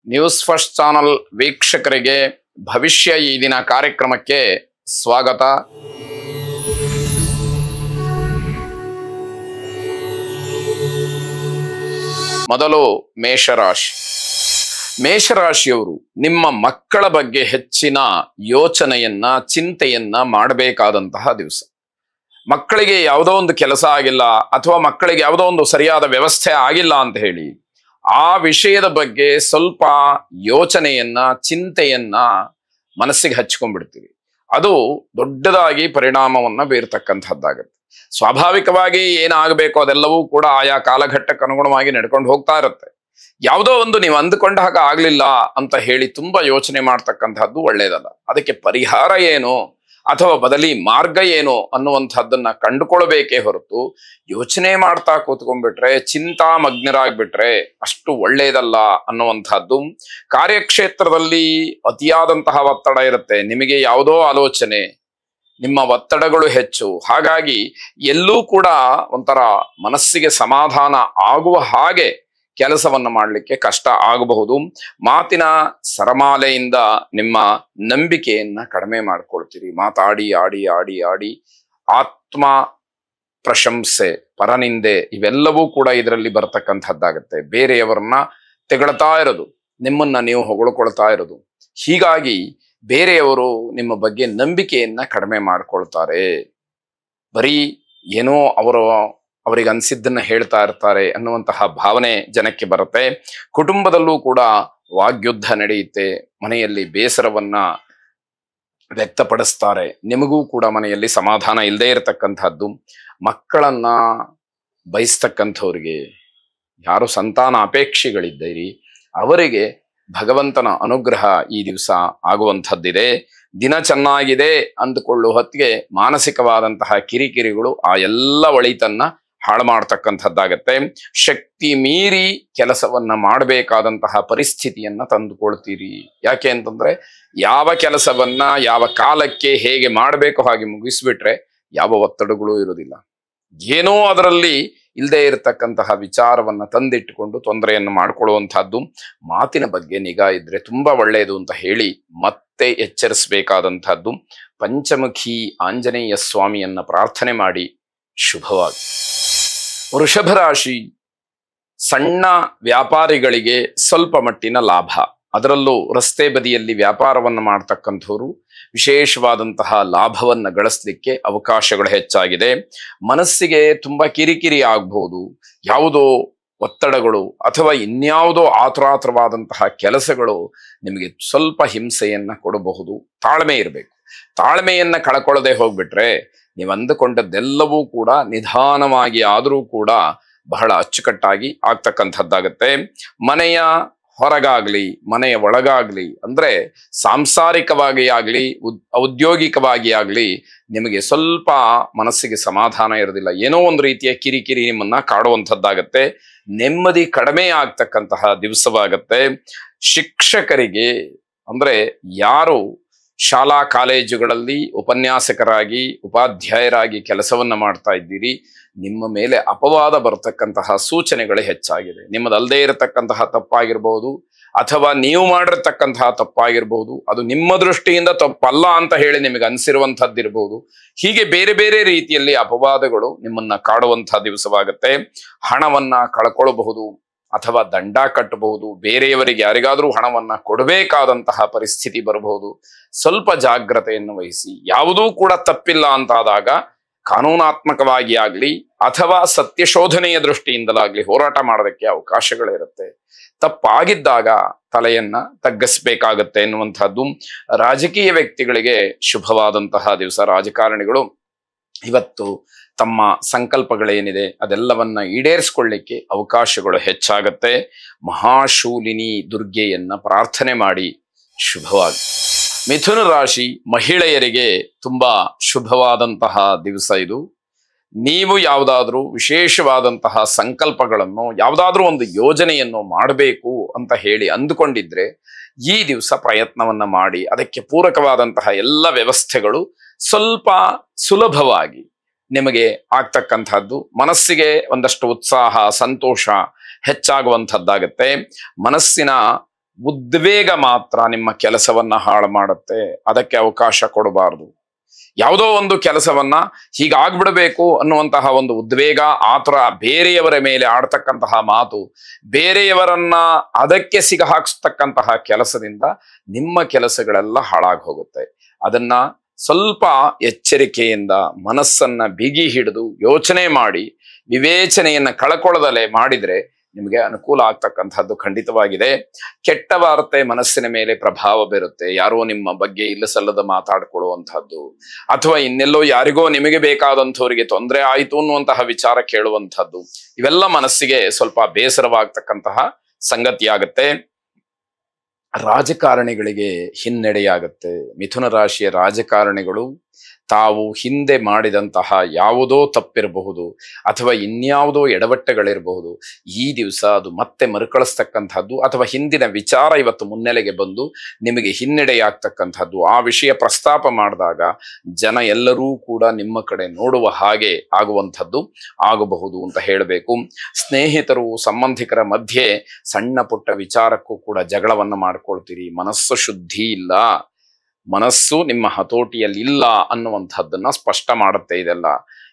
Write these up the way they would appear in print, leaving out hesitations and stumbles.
News first channel ವೀಕ್ಷಕರಿಗೆ ಭವಿಷ್ಯ ಈ ದಿನ ಕಾರ್ಯಕ್ರಮಕ್ಕೆ ಸ್ವಾಗತ. ಮೊದಲು ಮೇಷರಾಶಿ. ಮೇಷರಾಶಿಯವರು ನಿಮ್ಮ ಮಕ್ಕಳ ಬಗ್ಗೆ ಹೆಚ್ಚಿನ ಯೋಚನೆಯನ್ನ ಚಿಂತೆಯನ್ನ ಮಾಡಬೇಕಾದಂತಹ ದಿವಸ. ಮಕ್ಕಳಿಗೆ ಯಾವುದೋ ಒಂದು ಕೆಲಸ ಆಗಿಲ್ಲ ಅಥವಾ ಮಕ್ಕಳಿಗೆ ಯಾವುದೋ ಒಂದು ಸರಿಯಾದ ವ್ಯವಸ್ಥೆ ಆಗಿಲ್ಲ ಅಂತ ಹೇಳಿ ಆ ವಿಷಯದ ಬಗ್ಗೆ ಸ್ವಲ್ಪ ಯೋಚನೆಯನ್ನ ಚಿಂತೆಯನ್ನ ಮನಸ್ಸಿಗೆ ಹಚ್ಕೊಂಡ್ಬಿಡ್ತೀವಿ. ಅದು ದೊಡ್ಡದಾಗಿ ಪರಿಣಾಮವನ್ನ ಬೀರ್ತಕ್ಕಂಥದ್ದಾಗುತ್ತೆ. ಸ್ವಾಭಾವಿಕವಾಗಿ ಏನಾಗಬೇಕು ಅದೆಲ್ಲವೂ ಕೂಡ ಆಯಾ ಕಾಲಘಟ್ಟಕ್ಕೆ ಅನುಗುಣವಾಗಿ ನಡ್ಕೊಂಡು ಹೋಗ್ತಾ ಇರುತ್ತೆ. ಯಾವುದೋ ಒಂದು ನೀವು ಅಂದುಕೊಂಡ ಹಾಗೆ ಆಗ್ಲಿಲ್ಲ ಅಂತ ಹೇಳಿ ತುಂಬಾ ಯೋಚನೆ ಮಾಡ್ತಕ್ಕಂಥದ್ದು ಒಳ್ಳೇದಲ್ಲ. ಅದಕ್ಕೆ ಪರಿಹಾರ ಏನು ಅಥವಾ ಬದಲಿ ಮಾರ್ಗ ಏನು ಅನ್ನುವಂಥದ್ದನ್ನ ಕಂಡುಕೊಳ್ಬೇಕೇ ಹೊರತು ಯೋಚನೆ ಮಾಡ್ತಾ ಕೂತ್ಕೊಂಡ್ಬಿಟ್ರೆ, ಚಿಂತಾಮಗ್ನರಾಗ್ಬಿಟ್ರೆ ಅಷ್ಟು ಒಳ್ಳೇದಲ್ಲ ಅನ್ನುವಂಥದ್ದು. ಕಾರ್ಯಕ್ಷೇತ್ರದಲ್ಲಿ ಅತಿಯಾದಂತಹ ಒತ್ತಡ ಇರುತ್ತೆ. ನಿಮಗೆ ಯಾವುದೋ ಆಲೋಚನೆ, ನಿಮ್ಮ ಒತ್ತಡಗಳು ಹೆಚ್ಚು. ಹಾಗಾಗಿ ಎಲ್ಲೂ ಕೂಡ ಒಂಥರ ಮನಸ್ಸಿಗೆ ಸಮಾಧಾನ ಆಗುವ ಹಾಗೆ ಕೆಲಸವನ್ನು ಮಾಡಲಿಕ್ಕೆ ಕಷ್ಟ ಆಗಬಹುದು. ಮಾತಿನ ಸರಮಾಲೆಯಿಂದ ನಿಮ್ಮ ನಂಬಿಕೆಯನ್ನ ಕಡಿಮೆ ಮಾಡ್ಕೊಳ್ತೀರಿ. ಮಾತಾಡಿ ಆಡಿ ಆಡಿ ಆಡಿ ಆತ್ಮ ಪ್ರಶಂಸೆ, ಪರನಿಂದೆ ಇವೆಲ್ಲವೂ ಕೂಡ ಇದರಲ್ಲಿ ಬರ್ತಕ್ಕಂಥದ್ದಾಗತ್ತೆ. ಬೇರೆಯವರನ್ನ ತೆಗಳ್ತಾ ಇರೋದು, ನಿಮ್ಮನ್ನ ನೀವು ಹೊಗಳ್ಕೊಳ್ತಾ ಇರೋದು. ಹೀಗಾಗಿ ಬೇರೆಯವರು ನಿಮ್ಮ ಬಗ್ಗೆ ನಂಬಿಕೆಯನ್ನ ಕಡಿಮೆ ಮಾಡ್ಕೊಳ್ತಾರೆ. ಬರೀ ಏನೋ ಅವರಿಗೆ ಅನ್ಸಿದ್ದನ್ನ ಹೇಳ್ತಾ ಇರ್ತಾರೆ ಅನ್ನುವಂತಹ ಭಾವನೆ ಜನಕ್ಕೆ ಬರುತ್ತೆ. ಕುಟುಂಬದಲ್ಲೂ ಕೂಡ ವಾಗ್ಯುದ್ಧ ನಡೆಯುತ್ತೆ. ಮನೆಯಲ್ಲಿ ಬೇಸರವನ್ನ ವ್ಯಕ್ತಪಡಿಸ್ತಾರೆ. ನಿಮಗೂ ಕೂಡ ಮನೆಯಲ್ಲಿ ಸಮಾಧಾನ ಇಲ್ಲದೆ ಇರತಕ್ಕಂಥದ್ದು. ಮಕ್ಕಳನ್ನ ಬಯಸ್ತಕ್ಕಂಥವ್ರಿಗೆ, ಯಾರು ಸಂತಾನ ಅಪೇಕ್ಷಿಗಳಿದ್ದೀರಿ ಅವರಿಗೆ ಭಗವಂತನ ಅನುಗ್ರಹ ಈ ದಿವಸ ಆಗುವಂಥದ್ದಿದೆ. ದಿನ ಚೆನ್ನಾಗಿದೆ ಅಂದುಕೊಳ್ಳುವ ಹೊತ್ತಿಗೆ ಮಾನಸಿಕವಾದಂತಹ ಕಿರಿಕಿರಿಗಳು ಆ ಎಲ್ಲ ಒಳಿತನ್ನ ಹಾಳು ಮಾಡ್ತಕ್ಕಂಥದ್ದಾಗತ್ತೆ. ಶಕ್ತಿ ಮೀರಿ ಕೆಲಸವನ್ನ ಮಾಡಬೇಕಾದಂತಹ ಪರಿಸ್ಥಿತಿಯನ್ನ ತಂದುಕೊಳ್ತೀರಿ. ಯಾಕೆ ಅಂತಂದ್ರೆ ಯಾವ ಕೆಲಸವನ್ನ ಯಾವ ಕಾಲಕ್ಕೆ ಹೇಗೆ ಮಾಡಬೇಕು ಹಾಗೆ ಮುಗಿಸ್ಬಿಟ್ರೆ ಯಾವ ಒತ್ತಡಗಳು ಇರುವುದಿಲ್ಲ. ಏನೋ ಅದರಲ್ಲಿ ಇಲ್ಲದೆ ಇರತಕ್ಕಂತಹ ವಿಚಾರವನ್ನ ತಂದಿಟ್ಟುಕೊಂಡು ತೊಂದರೆಯನ್ನು ಮಾಡ್ಕೊಳ್ಳುವಂತಹದ್ದು. ಮಾತಿನ ಬಗ್ಗೆ ನಿಗಾ ಇದ್ರೆ ತುಂಬಾ ಒಳ್ಳೆಯದು ಅಂತ ಹೇಳಿ ಮತ್ತೆ ಎಚ್ಚರಿಸಬೇಕಾದಂತಹದ್ದು. ಪಂಚಮುಖಿ ಆಂಜನೇಯ ಸ್ವಾಮಿಯನ್ನ ಪ್ರಾರ್ಥನೆ ಮಾಡಿ ಶುಭವಾಗಿ. ವೃಷಭ ರಾಶಿ. ಸಣ್ಣ ವ್ಯಾಪಾರಿಗಳಿಗೆ ಸ್ವಲ್ಪ ಮಟ್ಟಿನ ಲಾಭ. ಅದರಲ್ಲೂ ರಸ್ತೆ ಬದಿಯಲ್ಲಿ ವ್ಯಾಪಾರವನ್ನು ಮಾಡ್ತಕ್ಕಂಥವ್ರು ವಿಶೇಷವಾದಂತಹ ಲಾಭವನ್ನ ಗಳಿಸ್ಲಿಕ್ಕೆ ಅವಕಾಶಗಳು ಹೆಚ್ಚಾಗಿದೆ. ಮನಸ್ಸಿಗೆ ತುಂಬಾ ಕಿರಿಕಿರಿ ಆಗ್ಬಹುದು. ಯಾವುದೋ ಒತ್ತಡಗಳು ಅಥವಾ ಇನ್ಯಾವುದೋ ಆತುರಾತುರವಾದಂತಹ ಕೆಲಸಗಳು ನಿಮಗೆ ಸ್ವಲ್ಪ ಹಿಂಸೆಯನ್ನ ಕೊಡಬಹುದು. ತಾಳ್ಮೆ ಇರಬೇಕು. ತಾಳ್ಮೆಯನ್ನ ಕಳ್ಕೊಳ್ಳದೆ ಹೋಗ್ಬಿಟ್ರೆ ನೀವು ಅಂದುಕೊಂಡದ್ದೆಲ್ಲವೂ ಕೂಡ ನಿಧಾನವಾಗಿ ಆದರೂ ಕೂಡ ಬಹಳ ಅಚ್ಚುಕಟ್ಟಾಗಿ ಆಗ್ತಕ್ಕಂಥದ್ದಾಗತ್ತೆ. ಮನೆಯ ಹೊರಗಾಗ್ಲಿ ಮನೆಯ ಒಳಗಾಗ್ಲಿ ಅಂದ್ರೆ ಸಾಂಸಾರಿಕವಾಗಿ ಆಗ್ಲಿ ಔದ್ಯೋಗಿಕವಾಗಿ ಆಗ್ಲಿ ನಿಮಗೆ ಸ್ವಲ್ಪ ಮನಸ್ಸಿಗೆ ಸಮಾಧಾನ ಇರೋದಿಲ್ಲ. ಏನೋ ಒಂದು ರೀತಿಯ ಕಿರಿಕಿರಿ ನಿಮ್ಮನ್ನ ಕಾಡುವಂಥದ್ದಾಗತ್ತೆ. ನೆಮ್ಮದಿ ಕಡಿಮೆ ಆಗ್ತಕ್ಕಂತಹ ದಿವಸವಾಗತ್ತೆ. ಶಿಕ್ಷಕರಿಗೆ ಅಂದ್ರೆ ಯಾರು ಶಾಲಾ ಕಾಲೇಜುಗಳಲ್ಲಿ ಉಪನ್ಯಾಸಕರಾಗಿ ಉಪಾಧ್ಯಾಯರಾಗಿ ಕೆಲಸವನ್ನ ಮಾಡ್ತಾ ಇದ್ದೀರಿ, ನಿಮ್ಮ ಮೇಲೆ ಅಪವಾದ ಬರತಕ್ಕಂತಹ ಸೂಚನೆಗಳು ಹೆಚ್ಚಾಗಿದೆ. ನಿಮ್ಮದಲ್ಲದೆ ಇರತಕ್ಕಂತಹ ತಪ್ಪಾಗಿರ್ಬಹುದು ಅಥವಾ ನೀವು ಮಾಡಿರ್ತಕ್ಕಂತಹ ತಪ್ಪಾಗಿರ್ಬಹುದು. ಅದು ನಿಮ್ಮ ದೃಷ್ಟಿಯಿಂದ ತಪ್ಪಲ್ಲ ಅಂತ ಹೇಳಿ ನಿಮಗೆ ಅನಿಸಿರುವಂತಹದ್ದಿರ್ಬಹುದು. ಹೀಗೆ ಬೇರೆ ಬೇರೆ ರೀತಿಯಲ್ಲಿ ಅಪವಾದಗಳು ನಿಮ್ಮನ್ನ ಕಾಡುವಂತಹ ದಿವಸವಾಗತ್ತೆ. ಹಣವನ್ನ ಕಳ್ಕೊಳ್ಬಹುದು ಅಥವಾ ದಂಡ ಕಟ್ಟಬಹುದು. ಬೇರೆಯವರಿಗೆ ಯಾರಿಗಾದ್ರೂ ಹಣವನ್ನ ಕೊಡಬೇಕಾದಂತಹ ಪರಿಸ್ಥಿತಿ ಬರಬಹುದು. ಸ್ವಲ್ಪ ಜಾಗ್ರತೆಯನ್ನು ವಹಿಸಿ. ಯಾವುದೂ ಕೂಡ ತಪ್ಪಿಲ್ಲ ಅಂತಾದಾಗ ಕಾನೂನಾತ್ಮಕವಾಗಿ ಆಗ್ಲಿ ಅಥವಾ ಸತ್ಯಶೋಧನೆಯ ದೃಷ್ಟಿಯಿಂದಲಾಗ್ಲಿ ಹೋರಾಟ ಮಾಡೋದಕ್ಕೆ ಅವಕಾಶಗಳಿರುತ್ತೆ. ತಪ್ಪಾಗಿದ್ದಾಗ ತಲೆಯನ್ನ ತಗ್ಗಿಸ್ಬೇಕಾಗತ್ತೆ ಎನ್ನುವಂತಹದ್ದು. ರಾಜಕೀಯ ವ್ಯಕ್ತಿಗಳಿಗೆ ಶುಭವಾದಂತಹ ದಿವಸ. ರಾಜಕಾರಣಿಗಳು ಇವತ್ತು ತಮ್ಮ ಸಂಕಲ್ಪಗಳೇನಿದೆ ಅದೆಲ್ಲವನ್ನ ಈಡೇರಿಸ್ಕೊಳ್ಳಿಕ್ಕೆ ಅವಕಾಶಗಳು ಹೆಚ್ಚಾಗತ್ತೆ. ಮಹಾಶೂಲಿನಿ ದುರ್ಗೆಯನ್ನ ಪ್ರಾರ್ಥನೆ ಮಾಡಿ ಶುಭವಾಗಿ. ಮಿಥುನ ರಾಶಿ. ಮಹಿಳೆಯರಿಗೆ ತುಂಬಾ ಶುಭವಾದಂತಹ ದಿವಸ ಇದು. ನೀವು ಯಾವುದಾದ್ರೂ ವಿಶೇಷವಾದಂತಹ ಸಂಕಲ್ಪಗಳನ್ನು, ಯಾವುದಾದ್ರೂ ಒಂದು ಯೋಜನೆಯನ್ನು ಮಾಡಬೇಕು ಅಂತ ಹೇಳಿ ಅಂದುಕೊಂಡಿದ್ರೆ ಈ ದಿವಸ ಪ್ರಯತ್ನವನ್ನ ಮಾಡಿ ಅದಕ್ಕೆ ಪೂರಕವಾದಂತಹ ಎಲ್ಲ ವ್ಯವಸ್ಥೆಗಳು ಸ್ವಲ್ಪ ಸುಲಭವಾಗಿ ನಿಮಗೆ ಆಗ್ತಕ್ಕಂಥದ್ದು. ಮನಸ್ಸಿಗೆ ಒಂದಷ್ಟು ಉತ್ಸಾಹ, ಸಂತೋಷ ಹೆಚ್ಚಾಗುವಂಥದ್ದಾಗತ್ತೆ. ಮನಸ್ಸಿನ ಉದ್ವೇಗ ಮಾತ್ರ ನಿಮ್ಮ ಕೆಲಸವನ್ನ ಹಾಳು ಮಾಡುತ್ತೆ. ಅದಕ್ಕೆ ಅವಕಾಶ ಕೊಡಬಾರದು. ಯಾವುದೋ ಒಂದು ಕೆಲಸವನ್ನ ಹೀಗಾಗ್ಬಿಡ್ಬೇಕು ಅನ್ನುವಂತಹ ಒಂದು ಉದ್ವೇಗ, ಆತುರ, ಬೇರೆಯವರ ಮೇಲೆ ಆಡ್ತಕ್ಕಂತಹ ಮಾತು, ಬೇರೆಯವರನ್ನ ಅದಕ್ಕೆ ಸಿಗಹಾಕಿಸ್ತಕ್ಕಂತಹ ಕೆಲಸದಿಂದ ನಿಮ್ಮ ಕೆಲಸಗಳೆಲ್ಲ ಹಾಳಾಗಿ ಹೋಗುತ್ತೆ. ಅದನ್ನ ಸ್ವಲ್ಪ ಎಚ್ಚರಿಕೆಯಿಂದ ಮನಸ್ಸನ್ನ ಬಿಗಿ ಹಿಡಿದು ಯೋಚನೆ ಮಾಡಿ ವಿವೇಚನೆಯನ್ನ ಕಳ್ಕೊಳ್ಳದಲೆ ಮಾಡಿದ್ರೆ ನಿಮಗೆ ಅನುಕೂಲ ಆಗ್ತಕ್ಕಂಥದ್ದು ಖಂಡಿತವಾಗಿದೆ. ಕೆಟ್ಟ ವಾರ್ತೆ ಮನಸ್ಸಿನ ಮೇಲೆ ಪ್ರಭಾವ ಬೀರುತ್ತೆ. ಯಾರೋ ನಿಮ್ಮ ಬಗ್ಗೆ ಇಲ್ಲಸಲ್ಲದ ಮಾತಾಡ್ಕೊಳ್ಳುವಂಥದ್ದು, ಅಥವಾ ಇನ್ನೆಲ್ಲೋ ಯಾರಿಗೋ ನಿಮಗೆ ಬೇಕಾದಂಥವರಿಗೆ ತೊಂದರೆ ಆಯಿತು ಅನ್ನುವಂತಹ ವಿಚಾರ ಕೇಳುವಂಥದ್ದು, ಇವೆಲ್ಲ ಮನಸ್ಸಿಗೆ ಸ್ವಲ್ಪ ಬೇಸರವಾಗ್ತಕ್ಕಂತಹ ಸಂಗತಿಯಾಗತ್ತೆ. ರಾಜಕಾರಣಿಗಳಿಗೆ ಹಿನ್ನಡೆಯಾಗತ್ತೆ. ಮಿಥುನ ರಾಶಿಯ ರಾಜಕಾರಣಿಗಳು ತಾವು ಹಿಂದೆ ಮಾಡಿದಂತಹ ಯಾವುದೋ ತಪ್ಪಿರಬಹುದು ಅಥವಾ ಇನ್ಯಾವುದೋ ಎಡವಟ್ಟೆಗಳಿರಬಹುದು, ಈ ದಿವಸ ಅದು ಮತ್ತೆ ಮರುಕಳಿಸ್ತಕ್ಕಂಥದ್ದು, ಅಥವಾ ಹಿಂದಿನ ವಿಚಾರ ಇವತ್ತು ಮುನ್ನೆಲೆಗೆ ಬಂದು ನಿಮಗೆ ಹಿನ್ನಡೆಯಾಗ್ತಕ್ಕಂಥದ್ದು. ಆ ವಿಷಯ ಪ್ರಸ್ತಾಪ ಮಾಡಿದಾಗ ಜನ ಎಲ್ಲರೂ ಕೂಡ ನಿಮ್ಮ ಕಡೆ ನೋಡುವ ಹಾಗೆ ಆಗುವಂಥದ್ದು ಆಗಬಹುದು ಅಂತ ಹೇಳಬೇಕು. ಸ್ನೇಹಿತರು, ಸಂಬಂಧಿಕರ ಮಧ್ಯೆ ಸಣ್ಣ ಪುಟ್ಟ ವಿಚಾರಕ್ಕೂ ಕೂಡ ಜಗಳವನ್ನ ಮಾಡ್ಕೊಳ್ತೀರಿ. ಮನಸ್ಸು ಶುದ್ಧಿ ಇಲ್ಲ, ಮನಸ್ಸು ನಿಮ್ಮ ಹತೋಟಿಯಲ್ಲಿ ಇಲ್ಲ ಅನ್ನುವಂಥದ್ದನ್ನ ಸ್ಪಷ್ಟ ಮಾಡುತ್ತೆ ಇದೆಲ್ಲ.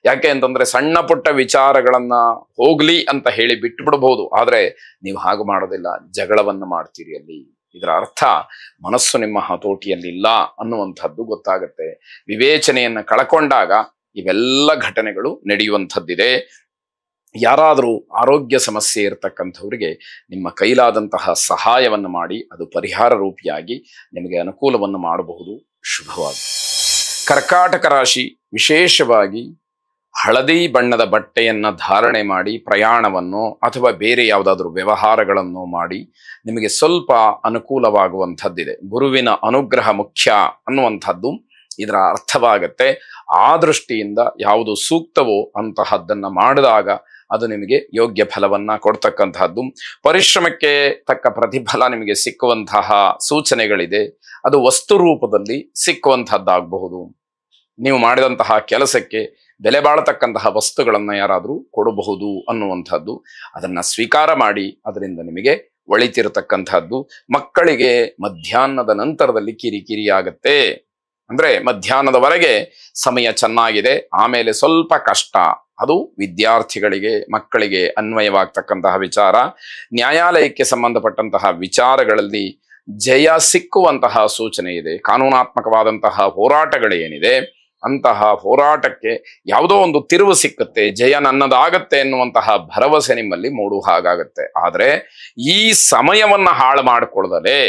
ಯಾಕೆ ಅಂತಂದ್ರೆ ಸಣ್ಣ ಪುಟ್ಟ ವಿಚಾರಗಳನ್ನ ಹೋಗ್ಲಿ ಅಂತ ಹೇಳಿ ಬಿಟ್ಟು ಬಿಡಬಹುದು, ಆದ್ರೆ ನೀವು ಹಾಗೆ ಮಾಡೋದಿಲ್ಲ, ಜಗಳವನ್ನ ಮಾಡ್ತೀರಿ ಅಲ್ಲಿ. ಇದರ ಅರ್ಥ ಮನಸ್ಸು ನಿಮ್ಮ ಹತೋಟಿಯಲ್ಲಿ ಇಲ್ಲ ಅನ್ನುವಂಥದ್ದು ಗೊತ್ತಾಗತ್ತೆ. ವಿವೇಚನೆಯನ್ನ ಕಳ್ಕೊಂಡಾಗ ಇವೆಲ್ಲ ಘಟನೆಗಳು ನಡೆಯುವಂಥದ್ದಿದೆ. ಯಾರಾದರೂ ಆರೋಗ್ಯ ಸಮಸ್ಯೆ ಇರತಕ್ಕಂಥವ್ರಿಗೆ ನಿಮ್ಮ ಕೈಲಾದಂತಹ ಸಹಾಯವನ್ನು ಮಾಡಿ ಅದು ಪರಿಹಾರ ರೂಪಿಯಾಗಿ ನಿಮಗೆ ಅನುಕೂಲವನ್ನು ಮಾಡಬಹುದು. ಶುಭವಾಗಿ. ಕರ್ಕಾಟಕ ರಾಶಿ ವಿಶೇಷವಾಗಿ ಹಳದಿ ಬಣ್ಣದ ಬಟ್ಟೆಯನ್ನ ಧಾರಣೆ ಮಾಡಿ ಪ್ರಯಾಣವನ್ನು ಅಥವಾ ಬೇರೆ ಯಾವುದಾದ್ರೂ ವ್ಯವಹಾರಗಳನ್ನು ಮಾಡಿ ನಿಮಗೆ ಸ್ವಲ್ಪ ಅನುಕೂಲವಾಗುವಂಥದ್ದಿದೆ. ಗುರುವಿನ ಅನುಗ್ರಹ ಮುಖ್ಯ ಅನ್ನುವಂಥದ್ದು ಇದರ ಅರ್ಥವಾಗತ್ತೆ. ಆ ದೃಷ್ಟಿಯಿಂದ ಯಾವುದು ಸೂಕ್ತವೋ ಅಂತಹದ್ದನ್ನ ಮಾಡಿದಾಗ ಅದು ನಿಮಗೆ ಯೋಗ್ಯ ಫಲವನ್ನ ಕೊಡ್ತಕ್ಕಂತಹದ್ದು. ಪರಿಶ್ರಮಕ್ಕೆ ತಕ್ಕ ಪ್ರತಿಫಲ ನಿಮಗೆ ಸಿಕ್ಕುವಂತಹ ಸೂಚನೆಗಳಿದೆ. ಅದು ವಸ್ತು ರೂಪದಲ್ಲಿ ಸಿಕ್ಕುವಂತಹದ್ದಾಗಬಹುದು. ನೀವು ಮಾಡಿದಂತಹ ಕೆಲಸಕ್ಕೆ ಬೆಲೆ ಬಾಳತಕ್ಕಂತಹ ವಸ್ತುಗಳನ್ನ ಯಾರಾದರೂ ಕೊಡಬಹುದು ಅನ್ನುವಂಥದ್ದು. ಅದನ್ನ ಸ್ವೀಕಾರ ಮಾಡಿ, ಅದರಿಂದ ನಿಮಗೆ ಒಳಿತಿರತಕ್ಕಂಥದ್ದು. ಮಕ್ಕಳಿಗೆ ಮಧ್ಯಾಹ್ನದ ನಂತರದಲ್ಲಿ ಕಿರಿಕಿರಿ ಆಗತ್ತೆ. ಅಂದ್ರೆ ಮಧ್ಯಾಹ್ನದವರೆಗೆ ಸಮಯ ಚೆನ್ನಾಗಿದೆ, ಆಮೇಲೆ ಸ್ವಲ್ಪ ಕಷ್ಟ. ಅದು ವಿದ್ಯಾರ್ಥಿಗಳಿಗೆ, ಮಕ್ಕಳಿಗೆ ಅನ್ವಯವಾಗ್ತಕ್ಕಂತಹ ವಿಚಾರ. ನ್ಯಾಯಾಲಯಕ್ಕೆ ಸಂಬಂಧಪಟ್ಟಂತಹ ವಿಚಾರಗಳಲ್ಲಿ ಜಯ ಸಿಕ್ಕುವಂತಹ ಸೂಚನೆ ಇದೆ. ಕಾನೂನಾತ್ಮಕವಾದಂತಹ ಹೋರಾಟಗಳೇನಿದೆ ಅಂತಹ ಹೋರಾಟಕ್ಕೆ ಯಾವುದೋ ಒಂದು ತಿರುವು ಸಿಕ್ಕುತ್ತೆ, ಜಯ ನನ್ನದಾಗತ್ತೆ ಎನ್ನುವಂತಹ ಭರವಸೆ ನಿಮ್ಮಲ್ಲಿ ಮೂಡುವ ಹಾಗಾಗತ್ತೆ. ಆದ್ರೆ ಈ ಸಮಯವನ್ನ ಹಾಳು ಮಾಡಿಕೊಳ್ಳದಲೇ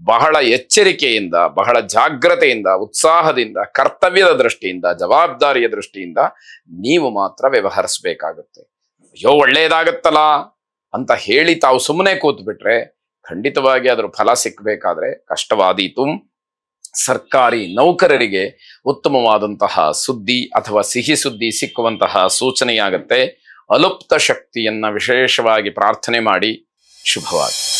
ಬಹಳ ಎಚ್ಚರಿಕೆಯಿಂದ, ಬಹಳ ಜಾಗ್ರತೆಯಿಂದ, ಉತ್ಸಾಹದಿಂದ, ಕರ್ತವ್ಯದ ದೃಷ್ಟಿಯಿಂದ, ಜವಾಬ್ದಾರಿಯ ದೃಷ್ಟಿಯಿಂದ ನೀವು ಮಾತ್ರ ವ್ಯವಹರಿಸಬೇಕಾಗುತ್ತೆ. ಅಯ್ಯೋ ಒಳ್ಳೇದಾಗತ್ತಲ್ಲ ಅಂತ ಹೇಳಿ ತಾವು ಸುಮ್ಮನೆ ಕೂತ್ಬಿಟ್ರೆ ಖಂಡಿತವಾಗಿ ಅದರ ಫಲ ಸಿಕ್ಕಬೇಕಾದ್ರೆ ಕಷ್ಟವಾದೀತು. ಸರ್ಕಾರಿ ನೌಕರರಿಗೆ ಉತ್ತಮವಾದಂತಹ ಸುದ್ದಿ ಅಥವಾ ಸಿಹಿ ಸುದ್ದಿ ಸಿಕ್ಕುವಂತಹ ಸೂಚನೆಯಾಗತ್ತೆ. ಅಲುಪ್ತ ಶಕ್ತಿಯನ್ನ ವಿಶೇಷವಾಗಿ ಪ್ರಾರ್ಥನೆ ಮಾಡಿ. ಶುಭವಾಗಿ.